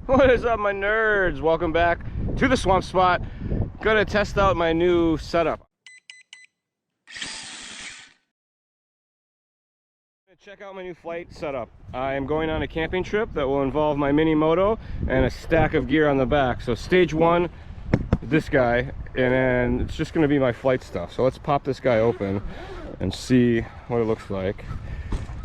What is up, my nerds? Welcome back to the swamp spot. Gonna test out my new setup. Check out my new flight setup. I am going on a camping trip that will involve my mini moto and a stack of gear on the back. So stage one, this guy, and then it's just going to be my flight stuff. So let's pop this guy open and see what it looks like.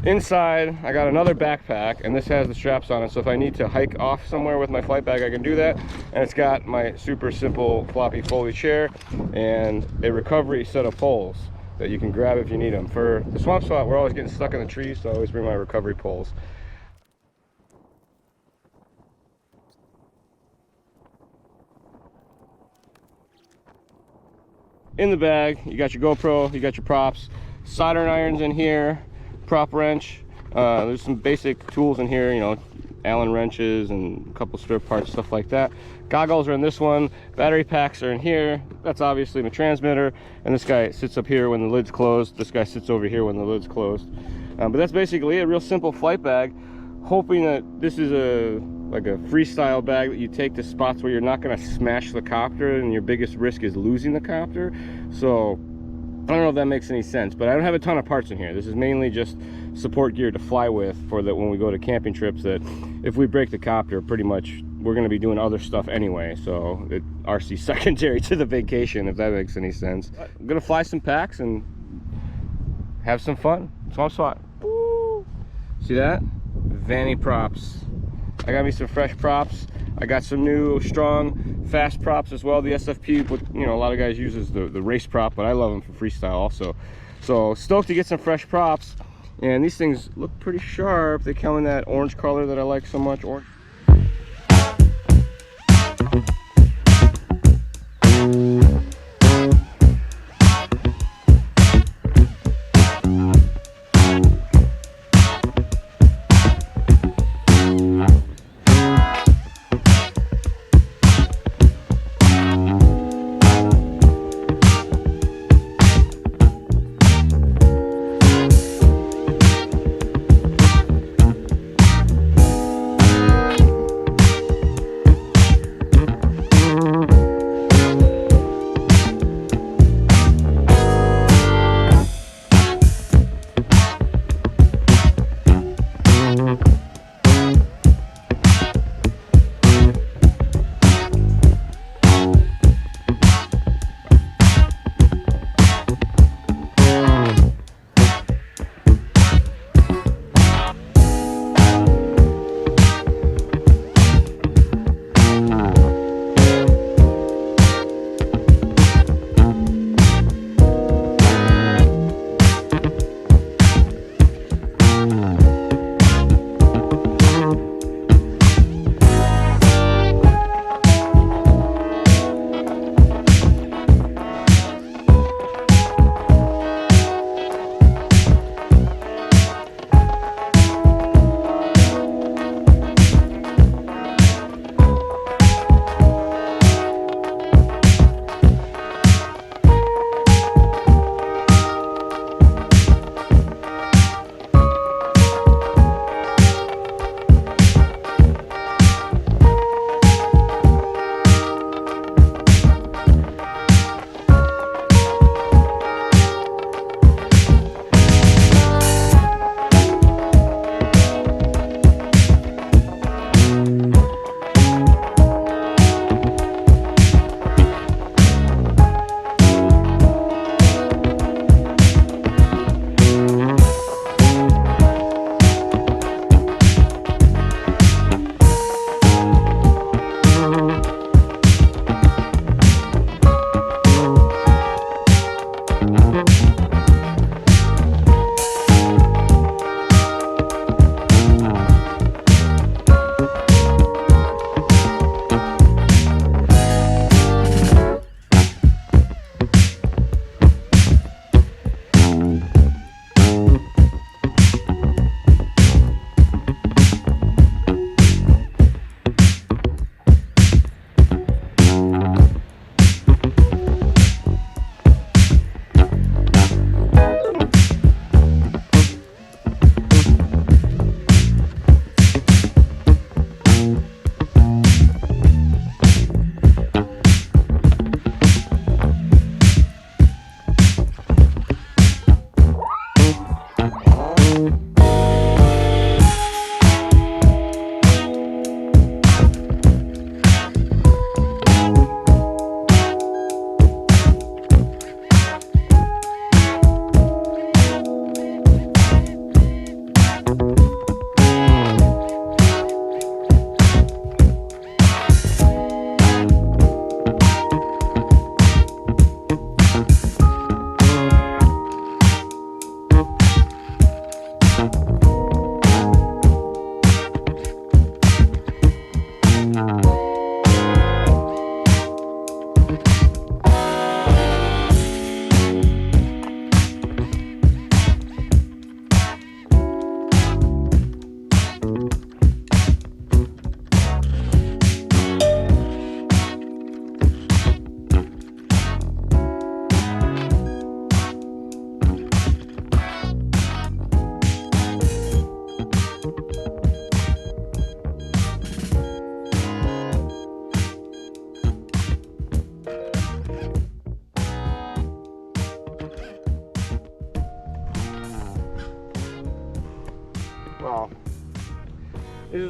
Inside, I got another backpack, and this has the straps on it, so if I need to hike off somewhere with my flight bag, I can do that. And it's got my super simple floppy foley chair and a recovery set of poles that you can grab if you need them. For the swamp spot, we're always getting stuck in the trees, so I always bring my recovery poles. In the bag, you got your GoPro, you got your props, soldering irons in here, prop wrench. There's some basic tools in here, you know, Allen wrenches and a couple strip parts, stuff like that. Goggles are in this one. Battery packs are in here. That's obviously my transmitter, and this guy sits up here when the lid's closed. This guy sits over here when the lid's closed. But that's basically a real simple flight bag, hoping that this is like a freestyle bag that you take to spots where you're not going to smash the copter and your biggest risk is losing the copter. So I don't know if that makes any sense, but I don't have a ton of parts in here. This is mainly just support gear to fly with for that when we go to camping trips, that if we break the copter, pretty much we're going to be doing other stuff anyway, so it RC secondary to the vacation, if that makes any sense. I'm going to fly some packs and have some fun. Swamp spot. Woo! See that? Vanny Props. I got me some fresh props. I got some new strong fast props as well. The SFP, you know, a lot of guys uses the race prop, but I love them for freestyle also. So stoked to get some fresh props, and these things look pretty sharp. They come in that orange color that I like so much. Orange.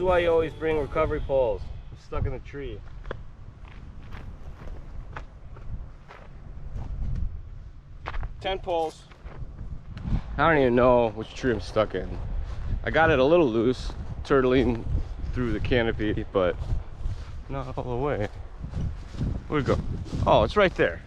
why you always bring recovery poles. I'm stuck in the tree. Ten poles. I don't even know which tree I'm stuck in. I got it a little loose, turtling through the canopy, but not all the way. Where'd it go? Oh, it's right there.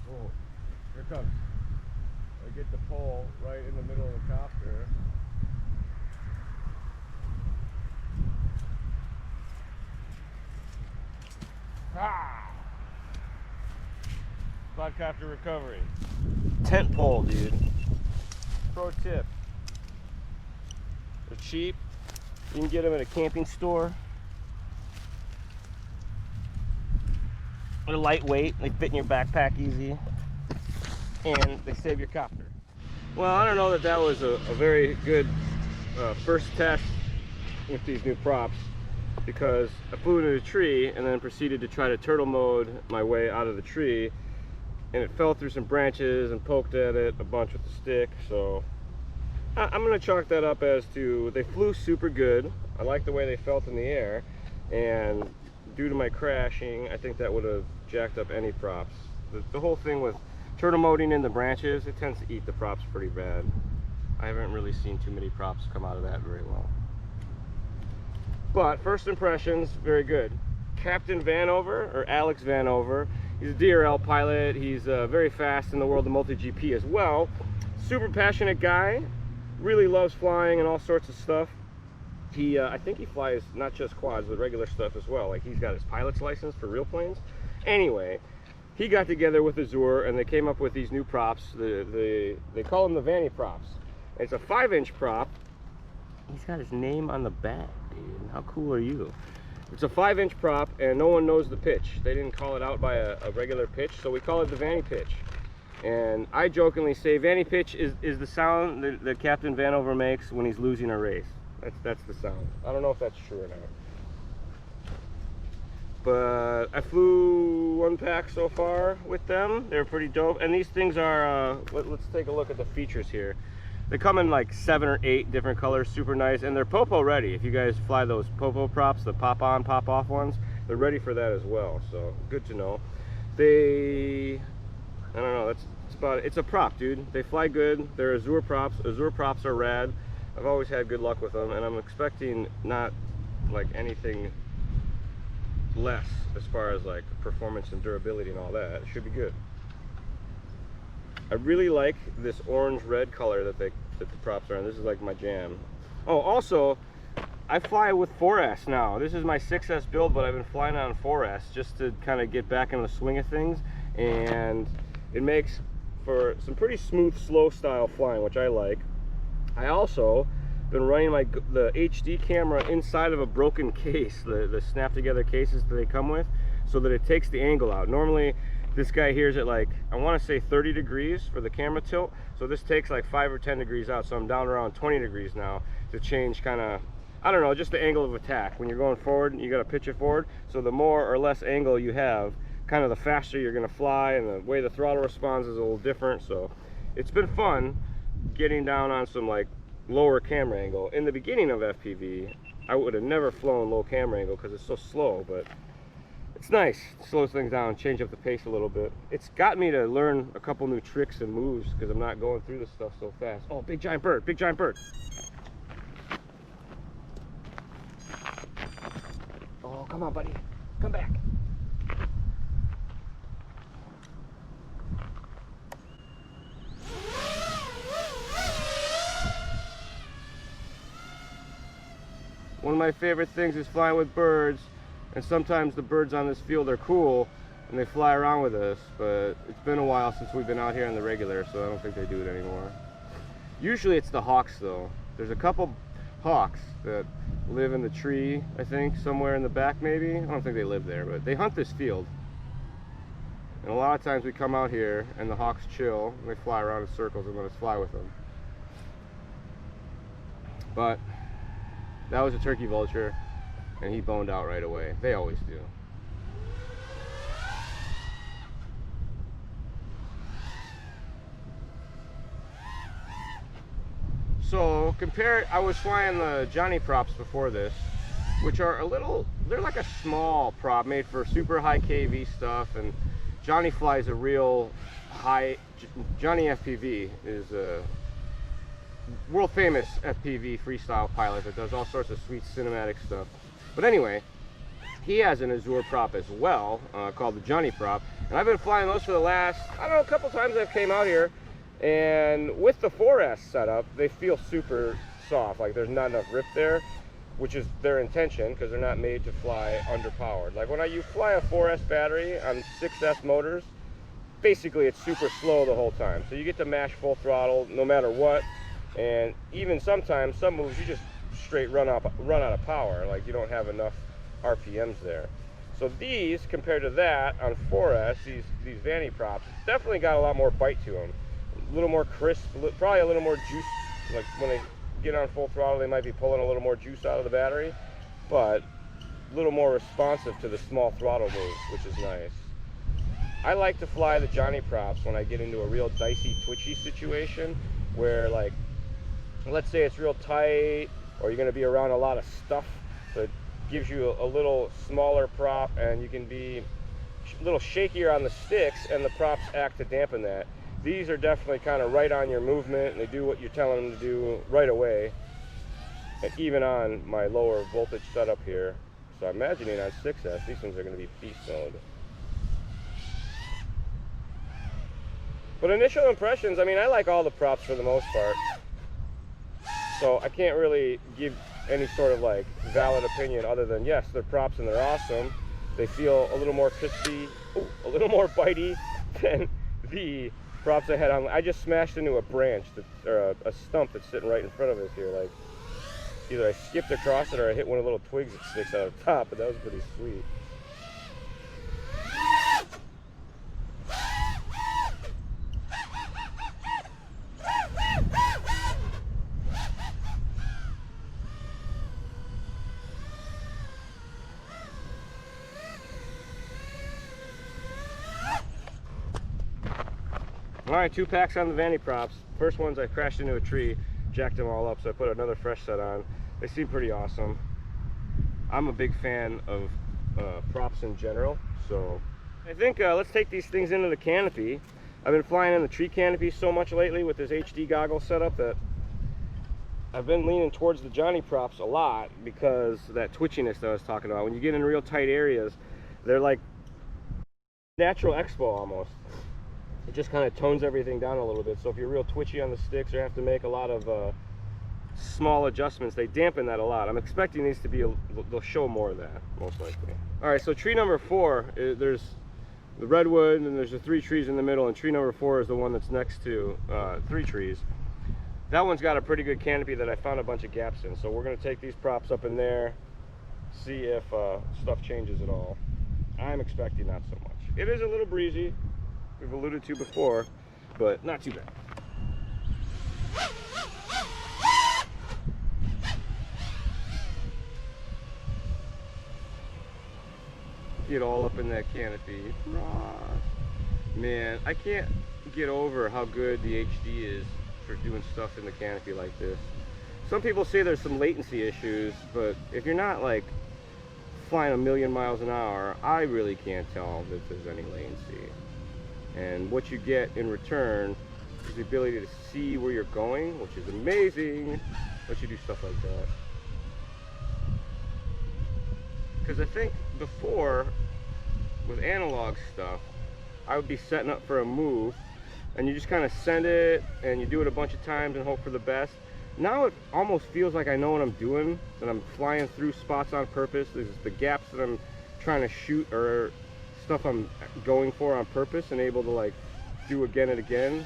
Oh, here it comes. I get the pole right in the middle of the copter. Ah! Quadcopter recovery. Tent pole, dude. Pro tip. They're cheap. You can get them at a camping store. They're lightweight. They fit in your backpack easy. And they save your copter. Well, I don't know that that was a very good first test with these new props, because I flew into a tree and then proceeded to try to turtle mode my way out of the tree, and it fell through some branches and poked at it a bunch with the stick. So I'm going to chalk that up as to they flew super good. I like the way they felt in the air, and due to my crashing, I think that would have jacked up any props. The whole thing with turtle moding in the branches, it tends to eat the props pretty bad. I haven't really seen too many props come out of that very well. But first impressions, very good. Captain Vanover, or Alex Vanover, he's a DRL pilot. He's very fast in the world of multi-GP as well. Super passionate guy, really loves flying and all sorts of stuff. I think he flies not just quads, but regular stuff as well. Like, he's got his pilot's license for real planes. Anyway, he got together with Azure and they came up with these new props. They call them the Vanny Props. It's a 5-inch prop. He's got his name on the back, dude. How cool are you? It's a 5-inch prop and no one knows the pitch. They didn't call it out by a regular pitch, so we call it the Vanny pitch. And I jokingly say Vanny pitch is the sound that Captain Vanover makes when he's losing a race. That's the sound. I don't know if that's true or not. But I flew one pack so far with them. They're pretty dope. And these things are, let's take a look at the features here. They come in like 7 or 8 different colors, super nice. And they're popo ready. If you guys fly those popo props, the pop on, pop off ones, they're ready for that as well. So good to know. I don't know, that's about it. It's a prop, dude. They fly good. They're Azure Props. Azure Props are rad. I've always had good luck with them, and I'm expecting not like anything less as far as like performance and durability and all that. It should be good. I really like this orange-red color that the props are in. This is like my jam. Oh, also, I fly with 4S now. This is my 6S build, but I've been flying on 4S just to kind of get back in the swing of things, and it makes for some pretty smooth, slow style flying, which I like. I also been running the HD camera inside of a broken case, the snap together cases that they come with, so that it takes the angle out. Normally this guy here is at like, I want to say 30 degrees for the camera tilt, so this takes like 5 or 10 degrees out, so I'm down around 20 degrees now to change kind of, I don't know, just the angle of attack. When you're going forward, you got to pitch it forward, so the more or less angle you have, kind of the faster you're going to fly, and the way the throttle responds is a little different. So it's been fun getting down on some like lower camera angle. In the beginning of FPV, I would have never flown low camera angle because it's so slow, but it's nice. It slows things down, change up the pace a little bit. It's got me to learn a couple new tricks and moves because I'm not going through this stuff so fast. Oh, big giant bird, big giant bird. Oh, come on, buddy, come back. One of my favorite things is flying with birds, and sometimes the birds on this field are cool and they fly around with us, but it's been a while since we've been out here on the regular, so I don't think they do it anymore. Usually it's the hawks though. There's a couple hawks that live in the tree, I think, somewhere in the back maybe. I don't think they live there, but they hunt this field. And a lot of times we come out here and the hawks chill and they fly around in circles and let us fly with them. But That was a turkey vulture, and he boned out right away. They always do. So I was flying the Johnny Props before this, which are they're like a small prop made for super high KV stuff, and Johnny flies a real high, Johnny FPV is a world famous FPV freestyle pilot that does all sorts of sweet cinematic stuff. But anyway, he has an Azure prop as well, called the Johnny Prop, and I've been flying those for the last, I don't know, a couple times I've came out here, and with the 4S setup, they feel super soft, like there's not enough rip there, which is their intention, because they're not made to fly underpowered. Like when you fly a 4S battery on 6S motors, basically it's super slow the whole time. So you get to mash full throttle no matter what, and even sometimes, some moves you just straight run out of power, like you don't have enough RPMs there. So these, compared to that on 4S, these Vanny Props, definitely got a lot more bite to them. A little more crisp, probably a little more juice. Like when they get on full throttle, they might be pulling a little more juice out of the battery, but a little more responsive to the small throttle move, which is nice. I like to fly the Johnny Props when I get into a real dicey, twitchy situation where, like, let's say it's real tight, or you're going to be around a lot of stuff, so it gives you a little smaller prop, and you can be a little shakier on the sticks, and the props act to dampen that. These are definitely kind of right on your movement, and they do what you're telling them to do right away. And even on my lower voltage setup here, so I'm imagining on 6S, these ones are going to be beast mode. But initial impressions, I mean, I like all the props for the most part. So I can't really give any sort of like valid opinion other than, yes, they're props and they're awesome. They feel a little more crispy, a little more bitey than the props I had on. I just smashed into a branch, or a stump that's sitting right in front of us here. Like, either I skipped across it or I hit one of the little twigs that sticks out of the top, but that was pretty sweet. Alright, 2 packs on the Vanny Props. First ones I crashed into a tree, jacked them all up, so I put another fresh set on. They seem pretty awesome. I'm a big fan of props in general, so I think let's take these things into the canopy. I've been flying in the tree canopy so much lately with this HD goggle setup that I've been leaning towards the Johnny Props a lot because of that twitchiness that I was talking about. When you get in real tight areas, they're like natural expo almost. It just kind of tones everything down a little bit. So if you're real twitchy on the sticks or have to make a lot of small adjustments, they dampen that a lot. I'm expecting these to be, they'll show more of that, most likely. All right, so tree number 4, there's the redwood, and there's the 3 trees in the middle, and tree number 4 is the one that's next to 3 trees. That one's got a pretty good canopy that I found a bunch of gaps in. So we're gonna take these props up in there, see if stuff changes at all. I'm expecting not so much. It is a little breezy, we've alluded to before, but not too bad. Get all up in that canopy. Man, I can't get over how good the HD is for doing stuff in the canopy like this. Some people say there's some latency issues, but if you're not like flying 1,000,000 miles an hour, I really can't tell that there's any latency. And what you get in return is the ability to see where you're going, which is amazing once you do stuff like that. Because I think before, with analog stuff, I would be setting up for a move and you just kind of send it and you do it a bunch of times and hope for the best. Now it almost feels like I know what I'm doing, that I'm flying through spots on purpose. There's the gaps that I'm trying to shoot or stuff I'm going for on purpose and able to like do again and again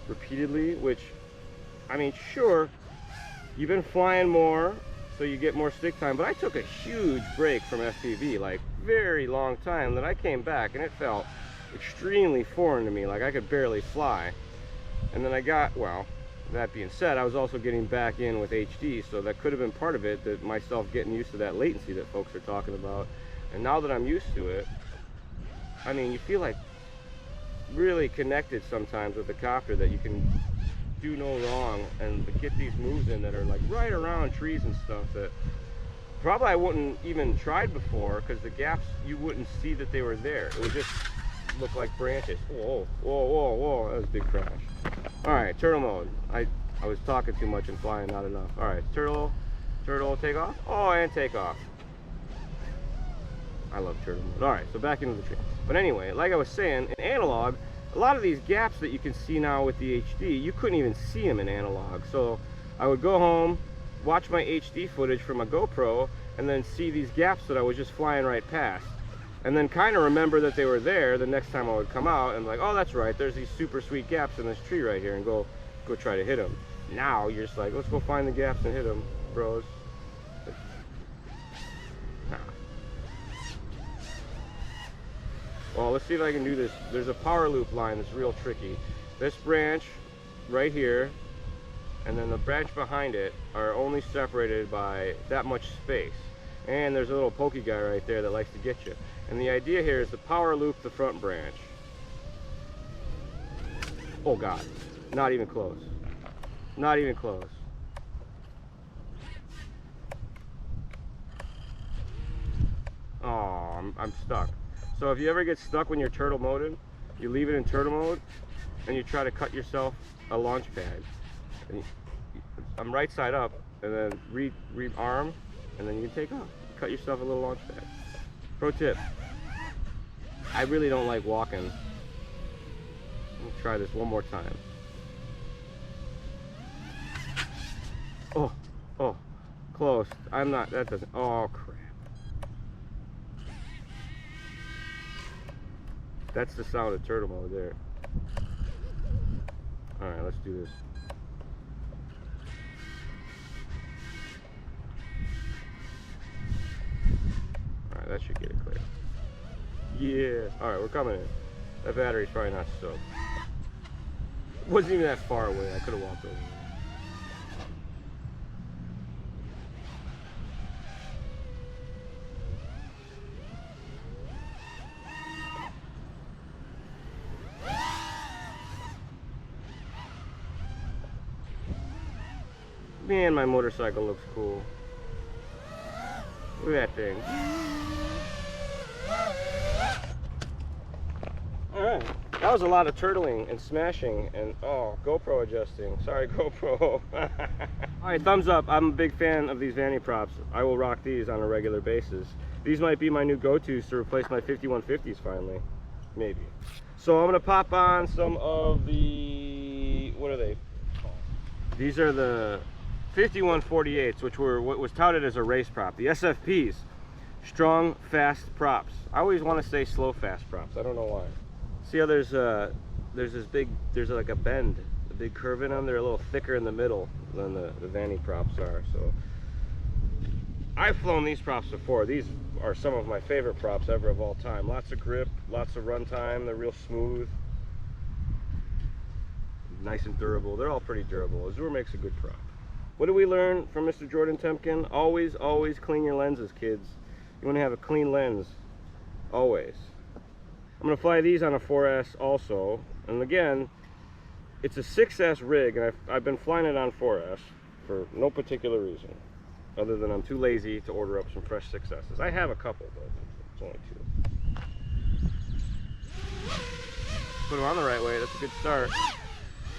repeatedly, which, I mean, sure, you've been flying more so you get more stick time, but I took a huge break from FPV, like very long time, that I came back and it felt extremely foreign to me, like I could barely fly. And then I got, well, That being said, I was also getting back in with HD, so that could have been part of it, that myself getting used to that latency that folks are talking about. And now that I'm used to it, I mean, you feel like really connected sometimes with the copter, that you can do no wrong and get these moves in that are like right around trees and stuff that probably I wouldn't even tried before, because the gaps, you wouldn't see that they were there. It would just look like branches. Whoa, whoa, whoa, whoa, that was a big crash. All right, turtle mode. I was talking too much and flying not enough. All right, turtle, take off. Oh, and take off. I love turtle mode. All right, so back into the tree. But anyway, like I was saying, in analog, a lot of these gaps that you can see now with the HD, you couldn't even see them in analog. So I would go home, watch my HD footage from my GoPro, and then see these gaps that I was just flying right past. And then kind of remember that they were there the next time I would come out, and like, oh, that's right, there's these super sweet gaps in this tree right here, and go try to hit them. Now you're just like, let's go find the gaps and hit them, bros. Well, let's see if I can do this. There's a power loop line that's real tricky. This branch right here and then the branch behind it are only separated by that much space. And there's a little pokey guy right there that likes to get you. And the idea here is to power loop the front branch. Oh God, not even close. Not even close. Oh, I'm stuck. So if you ever get stuck when you're turtle moded, you leave it in turtle mode and you try to cut yourself a launch pad. And I'm right side up, and then re-arm, and then you can take off. Cut yourself a little launch pad. Pro tip. I really don't like walking. Let me try this one more time. Oh, close. I'm not, that doesn't, oh crap. That's the sound of turtle mode there. Alright, let's do this. Alright, that should get it clear. Yeah. Alright, we're coming in. That battery's probably not soaked. It wasn't even that far away. I could have walked over. Man, my motorcycle looks cool. Look at that thing. Alright, that was a lot of turtling and smashing and, oh, GoPro adjusting. Sorry, GoPro. Alright, thumbs up. I'm a big fan of these Vanny Props. I will rock these on a regular basis. These might be my new go-tos to replace my 5150s finally. Maybe. So I'm going to pop on some of the, what are they called? These are the 5148s, which were what was touted as a race prop. The SFPs, strong, fast props. I always want to say slow, fast props. I don't know why. See how there's this big, there's like a bend, a big curve in them. They're a little thicker in the middle than the Vanny Props are. So I've flown these props before. These are some of my favorite props ever of all time. Lots of grip, lots of run time. They're real smooth, nice and durable. They're all pretty durable. Azure makes a good prop. What do we learn from Mr. Jordan Temkin? Always, always clean your lenses, kids. You want to have a clean lens, always. I'm going to fly these on a 4S also. And again, it's a 6S rig, and I've been flying it on 4S for no particular reason, other than I'm too lazy to order up some fresh 6Ss. I have a couple, but it's only 2. Put them on the right way, that's a good start.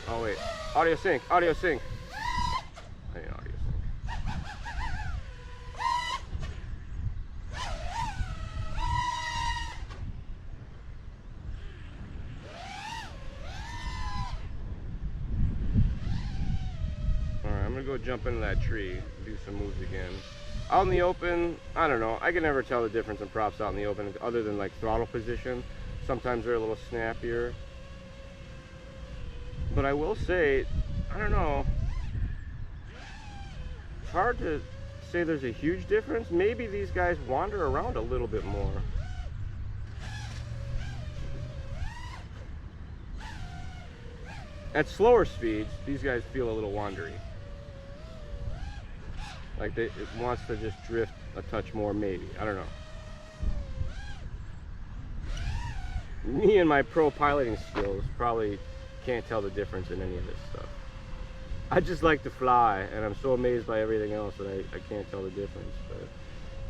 Oh wait, audio sync, audio sync. I need audio sync. Alright, I'm gonna go jump into that tree, do some moves again. Out in the open, I don't know, I can never tell the difference in props out in the open other than like throttle position. Sometimes they're a little snappier. But I will say, I don't know, it's hard to say there's a huge difference. Maybe these guys wander around a little bit more. At slower speeds, these guys feel a little wandery. Like it wants to just drift a touch more, maybe. I don't know. Me and my pro piloting skills probably can't tell the difference in any of this stuff. I just like to fly, and I'm so amazed by everything else that I can't tell the difference. But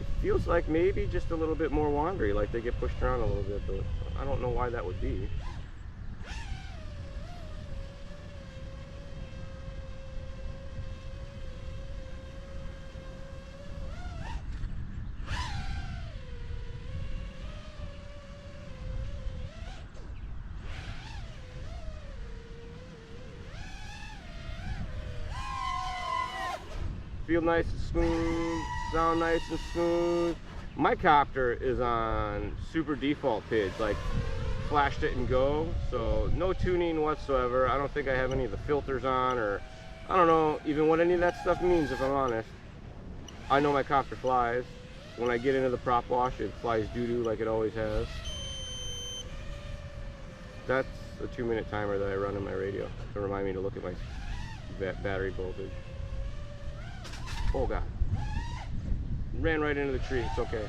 it feels like maybe just a little bit more wandery, like they get pushed around a little bit, but I don't know why that would be. Feel nice and smooth, sound nice and smooth. My copter is on super default pitch, like flashed it and go, so no tuning whatsoever. I don't think I have any of the filters on, or I don't know even what any of that stuff means, if I'm honest. I know my copter flies. When I get into the prop wash, it flies doo-doo like it always has. That's a 2-minute timer that I run in my radio to remind me to look at my battery voltage. Oh God, ran right into the tree. It's okay.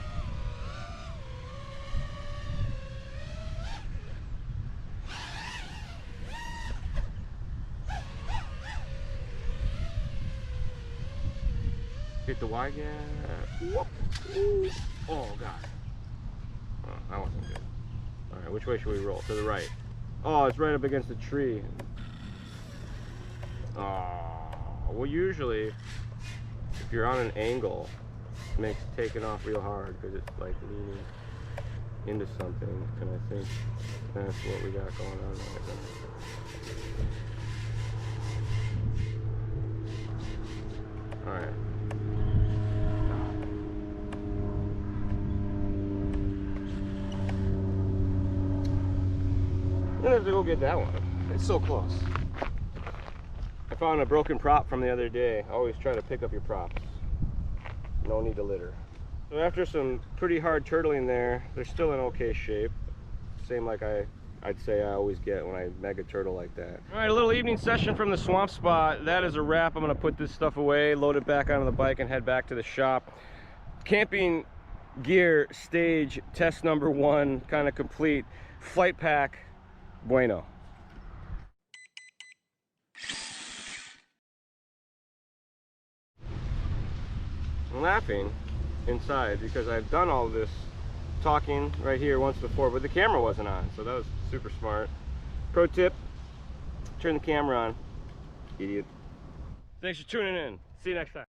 Hit the Y gap. Whoop. Oh God. Oh, that wasn't good. All right, which way should we roll? To the right. Oh, it's right up against the tree. Oh, well, usually if you're on an angle, it makes taking off real hard because it's like leaning into something, and I think that's what we got going on right now. All right. I'm gonna have to go get that one. It's so close. I found a broken prop from the other day. Always try to pick up your props. No need to litter. So after some pretty hard turtling there, they're still in okay shape. Same like I'd say I always get when I mega turtle like that. All right, a little evening session from the swamp spot. That is a wrap. I'm gonna put this stuff away, load it back onto the bike, and head back to the shop. Camping gear stage test number 1 kind of complete. Flight pack, bueno. I'm laughing inside because I've done all this talking right here once before, but the camera wasn't on, so that was super smart. Pro tip, turn the camera on, idiot. Thanks for tuning in. See you next time.